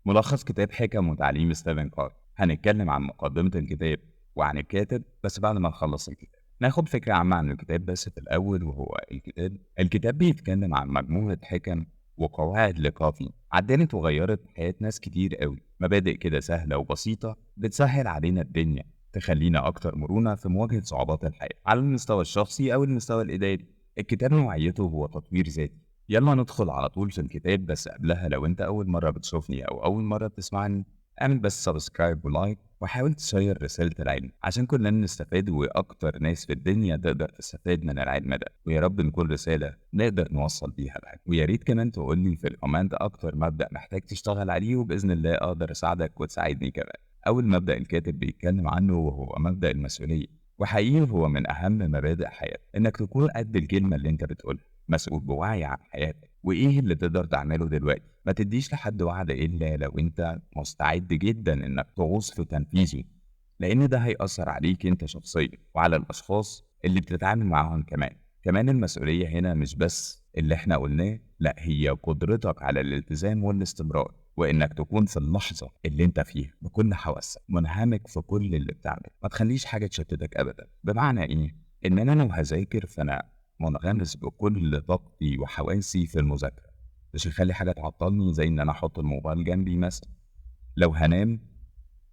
ملخص كتاب حكم وتعليم ستيفن كاري. هنتكلم عن مقدمة الكتاب وعن الكاتب بس بعد ما نخلص الكتاب. ناخد فكرة عامة عن الكتاب بس في الأول، وهو الكتاب بيتكلم عن مجموعة حكم وقواعد لكافي عدلت وغيرت حياة ناس كتير قوي. مبادئ كده سهلة وبسيطة بتسهل علينا الدنيا، تخلينا أكتر مرونة في مواجهة صعوبات الحياة على المستوى الشخصي أو المستوى الإداري. الكتاب نوعيته هو تطوير ذاتي. يلا ندخل على طول في الكتاب، بس قبلها لو انت اول مرة بتشوفني او اول مرة بتسمعني اعمل بس سبسكرايب ولايك، وحاول تشير رسالة العلم عشان كلنا نستفاد واكتر ناس في الدنيا تقدر تستفاد من العلم ده، ويا رب نكون رسالة نقدر نوصل بيها العلم. ويا ريت كمان تقول لي في الكومنت اكتر مبدأ محتاج تشتغل عليه، وباذن الله اقدر اساعدك وتساعدني كمان. اول مبدأ الكاتب بيتكلم عنه وهو مبدأ المسؤولية، وحقيقي هو من اهم مبادئ حياتك، انك تكون قد الكلمة اللي انت بتقولها، مسؤول بوعي عن حياتك وايه اللي تقدر تعمله دلوقتي. ما تديش لحد وعد الا لو انت مستعد جدا انك تغوص في تنفيذه، لان ده هيأثر عليك انت شخصيا وعلى الاشخاص اللي بتتعامل معاهم كمان المسؤولية هنا مش بس اللي احنا قلناه، لا، هي قدرتك على الالتزام والاستمرار، وانك تكون في اللحظة اللي انت فيها بكل حواسك منهمك في كل اللي بتعمله. ما تخليش حاجة تشتتك ابدا. بمعنى ايه؟ ان انا لو هذاكر فانا منغمس بكل طاقتي وحواسي في المذاكرة، مش هيخلي حاجة تعطلني زي إن أنا أحط الموبايل جنبي مثلا. لو هنام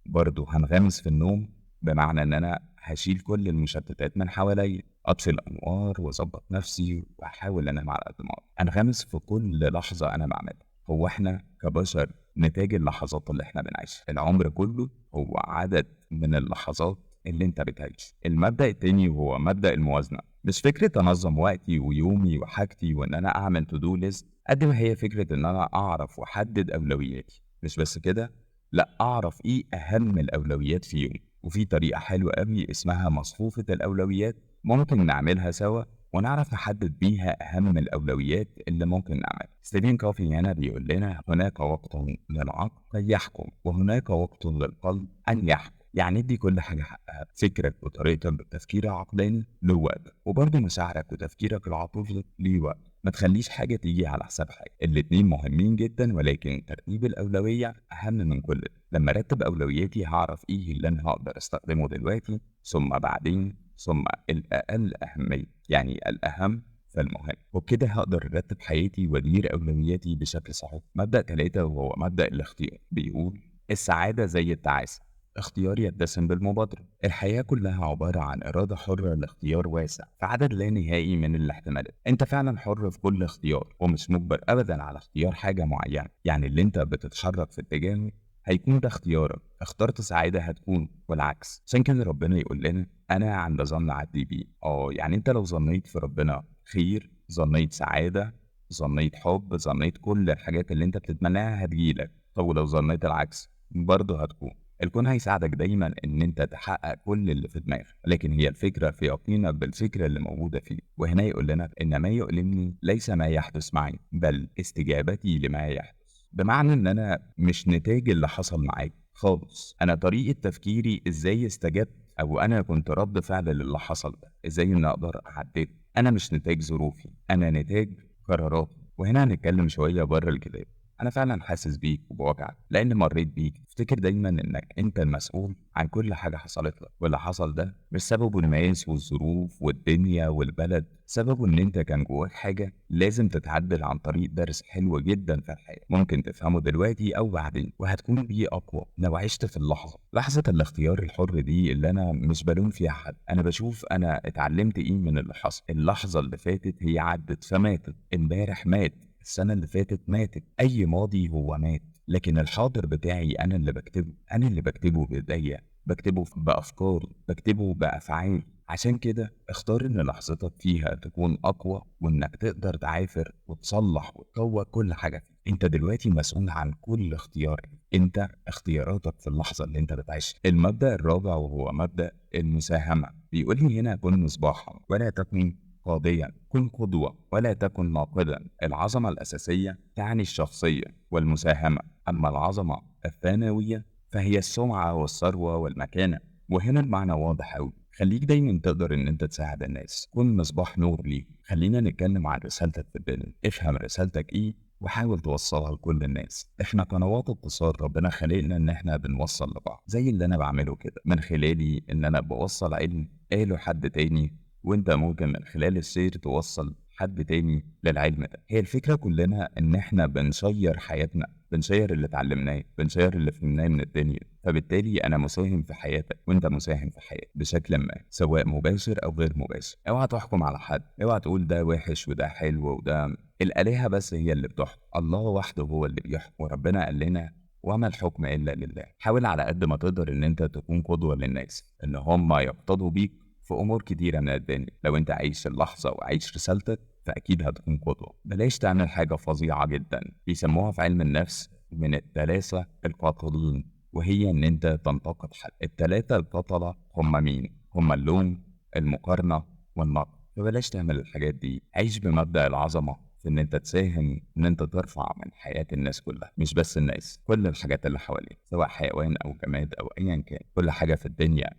برضه هنغمس في النوم، بمعنى إن أنا هشيل كل المشتتات من حواليا، أطفي الأنوار وأظبط نفسي وأحاول أنام على قد ما أقدر. أنغمس في كل لحظة أنا بعملها. هو إحنا كبشر نتاج اللحظات اللي إحنا بنعيشها. العمر كله هو عدد من اللحظات اللي أنت بتعيش. المبدأ التاني هو مبدأ الموازنة. مش فكرة أنظم وقتي ويومي وحاجتي وإن أنا أعمل تو دو ليست، قد ما هي فكرة إن أنا أعرف وأحدد أولوياتي. مش بس كده، لأ، أعرف إيه أهم الأولويات في يومي. وفي طريقة حلوة أوي اسمها مصفوفة الأولويات، ممكن نعملها سوا ونعرف نحدد بيها أهم الأولويات اللي ممكن نعملها. ستيفن كوفي هنا بيقول لنا هناك وقت للعقل يحكم وهناك وقت للقلب أن يحكم. يعني ادي كل حاجة حقها. فكرك وطريقتك بالتفكير العقلاني له وقت، وبرضه مشاعرك وتفكيرك العاطفي ليه وقت. ما تخليش حاجة تيجي على حساب حاجة. الاتنين مهمين جدا، ولكن ترتيب الأولوية أهم من كل ده. لما أرتب أولوياتي هعرف إيه اللي أنا هقدر أستخدمه دلوقتي، ثم بعدين، ثم الأقل أهمية، يعني الأهم فالمهم. وبكده هقدر أرتب حياتي وأدير أولوياتي بشكل صحيح. مبدأ 3 وهو مبدأ الاختيار، بيقول السعادة زي التعاسة، اختيار يتسم بالمبادرة. الحياة كلها عبارة عن إرادة حرة لاختيار واسع في عدد لا نهائي من الاحتمالات. أنت فعلا حر في كل اختيار، ومش مجبر أبدا على اختيار حاجة معينة. يعني اللي أنت بتتحرك في اتجاهه هيكون ده اختيارك. اخترت سعادة هتكون، والعكس. عشان كده ربنا يقول لنا أنا عند ظن عبدي بي. يعني أنت لو ظنيت في ربنا خير، ظنيت سعادة، ظنيت حب، ظنيت كل الحاجات اللي أنت بتتمناها هتجيلك. طب ولو ظنيت العكس برضه هتكون. الكون هيساعدك دايما ان انت تحقق كل اللي في دماغك، لكن هي الفكره في يقينك بالفكره اللي موجوده فيه. وهنا يقول لنا ان ما يؤلمني ليس ما يحدث معي، بل استجابتي لما يحدث. بمعنى ان انا مش نتاج اللي حصل معاك خالص، انا طريقه تفكيري ازاي استجبت، او انا كنت رد فعل للي حصل ده، ازاي ان اقدر اعدله. انا مش نتاج ظروفي، انا نتاج قراراتي. وهنا هنتكلم شويه بره الكتاب. انا فعلا حاسس بيك وبوجعك لان مريت بيك. افتكر دايما انك انت المسؤول عن كل حاجه حصلت لك، واللي حصل ده مش سببه الناس والظروف والدنيا والبلد، سببه ان انت كان جواك حاجه لازم تتعدل عن طريق درس حلو جدا في الحياه، ممكن تفهمه دلوقتي او بعدين، وهتكون بيه اقوى لو عشت في اللحظه. لحظه الاختيار الحر دي اللي انا مش بلوم فيها حد، انا بشوف انا اتعلمت ايه من اللي حصل. اللحظه اللي فاتت هي عدت فماتت، امبارح مات، السنة اللي فاتت ماتت، أي ماضي هو مات. لكن الحاضر بتاعي أنا اللي بكتبه، أنا اللي بكتبه بإيديا، بكتبه بأفكاري، بكتبه بأفعالي. عشان كده اختار إن لحظتك فيها تكون أقوى، وإنك تقدر تعافر وتصلح وتطور كل حاجة فيك. أنت دلوقتي مسؤول عن كل اختيار، أنت اختياراتك في اللحظة اللي أنت بتعيشها. المبدأ الرابع وهو مبدأ المساهمة، بيقول لي هنا كن مصباحا ولا تكن قاضيا، كن قدوة ولا تكن ناقدا. العظمة الأساسية تعني الشخصية والمساهمة، أما العظمة الثانوية فهي السمعة والثروة والمكانة. وهنا المعنى واضح أوي. خليك دايما تقدر ان انت تساعد الناس، كن مصباح نور ليه. خلينا نتكلم عن رسالتك في الدنيا. افهم رسالتك ايه وحاول توصلها لكل الناس. احنا قنوات اتصال، ربنا خلقنا ان احنا بنوصل لبعض، زي اللي انا بعمله كده من خلالي ان انا بوصل علم قاله حد تاني، وانت ممكن من خلال السير توصل حد تاني للعلم ده. هي الفكرة كلنا ان احنا بنشير حياتنا، بنشير اللي اتعلمناه، بنشير اللي فهمناه من الدنيا. فبالتالي انا مساهم في حياتك وانت مساهم في حياتي بشكل ما، سواء مباشر او غير مباشر. اوعى تحكم على حد، اوعى تقول ده وحش وده حلو وده. الآلهة بس هي اللي بتحكم، الله وحده هو اللي بيحكم، وربنا قال لنا وما الحكم إلا لله. حاول على قد ما تقدر إن أنت تكون قدوة للناس، إن هم يقتدوا بيك في أمور كتيرة من الدنيا. لو أنت عايش اللحظة وعايش رسالتك فأكيد هتكون قدوة. بلاش تعمل حاجة فظيعة جدا بيسموها في علم النفس من الثلاثة القاتلين، وهي إن أنت تنتقد حد. الثلاثة القتلة هم مين؟ هم اللوم، المقارنة، والنقد. فبلاش تعمل الحاجات دي. عيش بمبدأ العظمة في ان انت تساهم ان انت ترفع من حياة الناس كلها، مش بس الناس، كل الحاجات اللي حواليك، سواء حيوان او جماد او ايا كان. كل حاجة في الدنيا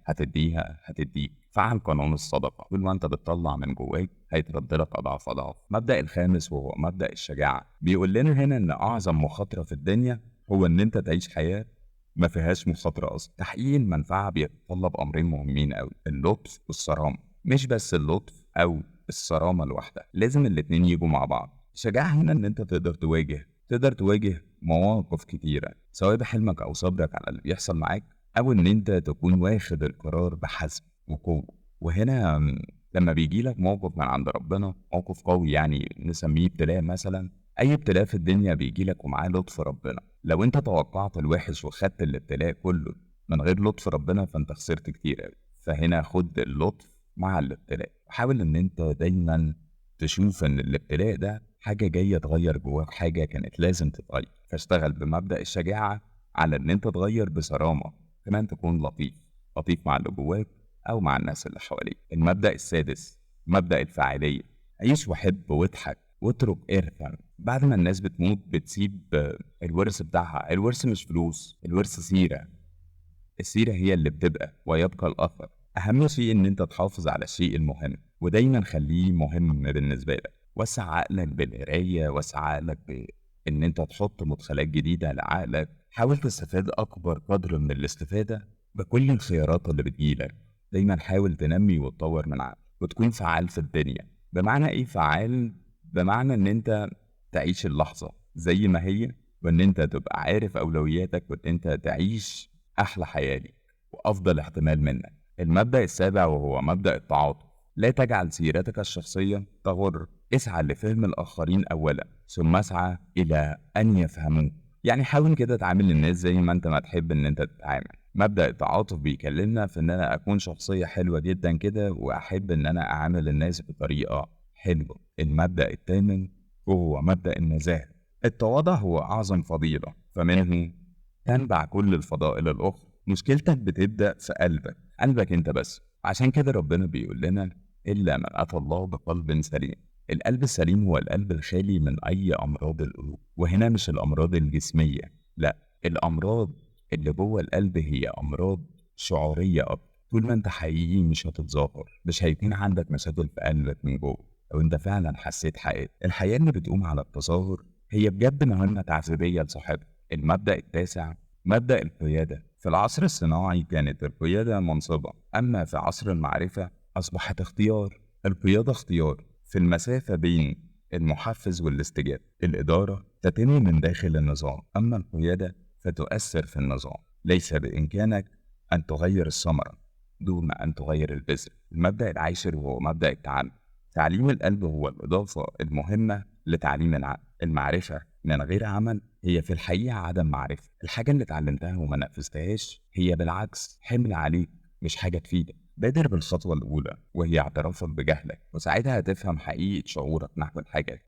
هتديك. فعل قانون الصدقة، طول ما انت بتطلع من جواك هيترد لك اضعاف اضعاف. مبدأ الخامس وهو مبدأ الشجاعة، بيقول لنا هنا ان اعظم مخاطرة في الدنيا هو ان انت تعيش حياة ما فيهاش مخاطرة اصلا. تحقيق المنفعة بيتطلب امرين مهمين قوي، اللطف والصرامة. مش بس اللطف او الصرامة لوحدها، لازم الاتنين يجوا مع بعض. الشجاعة هنا ان انت تقدر تواجه مواقف كتيرة، سواء بحلمك او صبرك على اللي بيحصل معاك، او ان انت تكون واخد القرار بحزم وقوة. وهنا لما بيجي لك موقف من عند ربنا، موقف قوي يعني نسميه ابتلاء مثلا. اي ابتلاء في الدنيا بيجي لك ومعاه لطف ربنا. لو انت توقعت الوحش وخدت الابتلاء كله من غير لطف ربنا فانت خسرت كتير قوي. فهنا خد اللطف مع الابتلاء. حاول ان انت دايما تشوف ان الابتلاء ده حاجة جاية تغير جواك، حاجة كانت لازم تتغير. فاشتغل بمبدأ الشجاعة على ان انت تغير بصرامة. كمان تكون لطيف، لطيف مع اللي جواك او مع الناس اللي حواليك. المبدأ السادس مبدأ الفاعلية. عيش وحب واضحك واترك ارثا. بعد ما الناس بتموت بتسيب الورث بتاعها. الورث مش فلوس، الورث سيرة. السيرة هي اللي بتبقى ويبقى الأثر. أهم شيء إن أنت تحافظ على الشيء المهم، ودايما خليه مهم بالنسبة لك. وسع عقلك بالقراية، وسع عقلك بإن أنت تحط مدخلات جديدة لعقلك. حاول تستفاد أكبر قدر من الاستفادة بكل الخيارات اللي بتجيلك. دايما حاول تنمي وتطور من عقلك وتكون فعال في الدنيا. بمعنى إيه فعال؟ بمعنى إن أنت تعيش اللحظة زي ما هي، وإن أنت تبقى عارف أولوياتك، وإن أنت تعيش أحلى حياة ليك وأفضل احتمال منك. المبدأ السابع وهو مبدأ التعاطف. لا تجعل سيرتك الشخصية تغر. اسعى لفهم الآخرين أولا، ثم اسعى إلى أن يفهموك. يعني حاول كده تعامل الناس زي ما أنت ما تحب إن أنت تتعامل. مبدأ التعاطف بيكلمنا في إن أنا أكون شخصية حلوة جدا كده، وأحب إن أنا أعامل الناس بطريقة حلوة. المبدأ الثامن وهو مبدأ النزاهة. التواضع هو أعظم فضيلة، فمنه تنبع كل الفضائل الأخرى. مشكلتك بتبدأ في قلبك أنت بس. عشان كده ربنا بيقول لنا إلا من أتى الله بقلب سليم. القلب السليم هو القلب الخالي من أي أمراض القلوب. وهنا مش الأمراض الجسمية، لا، الأمراض اللي جوه القلب هي أمراض شعورية أكتر. طول ما أنت حقيقي مش هتتظاهر، مش هيكون عندك مشاكل في قلبك من جوه. لو أنت فعلا حسيت الحياة اللي بتقوم على التظاهر هي بجد مهمة تعذيبية لصاحبها. المبدأ التاسع مبدأ القيادة. في العصر الصناعي كانت القيادة منصبة، أما في عصر المعرفة أصبحت اختيار. القيادة اختيار في المسافة بين المحفز والاستجابة. الإدارة تتم من داخل النظام، أما القيادة فتؤثر في النظام. ليس بإمكانك أن تغير الثمرة دون أن تغير البذر. المبدأ العاشر وهو مبدأ التعلم. تعليم القلب هو الإضافة المهمة لتعليم العقل. المعرفة من غير عمل هي في الحقيقة عدم معرفة. الحاجة اللي اتعلمتها وما نفذتهاش هي بالعكس حمل عليك، مش حاجة تفيدك. بادر بالخطوة الأولى وهي اعترافك بجهلك، وساعتها هتفهم حقيقة شعورك نحو الحاجة.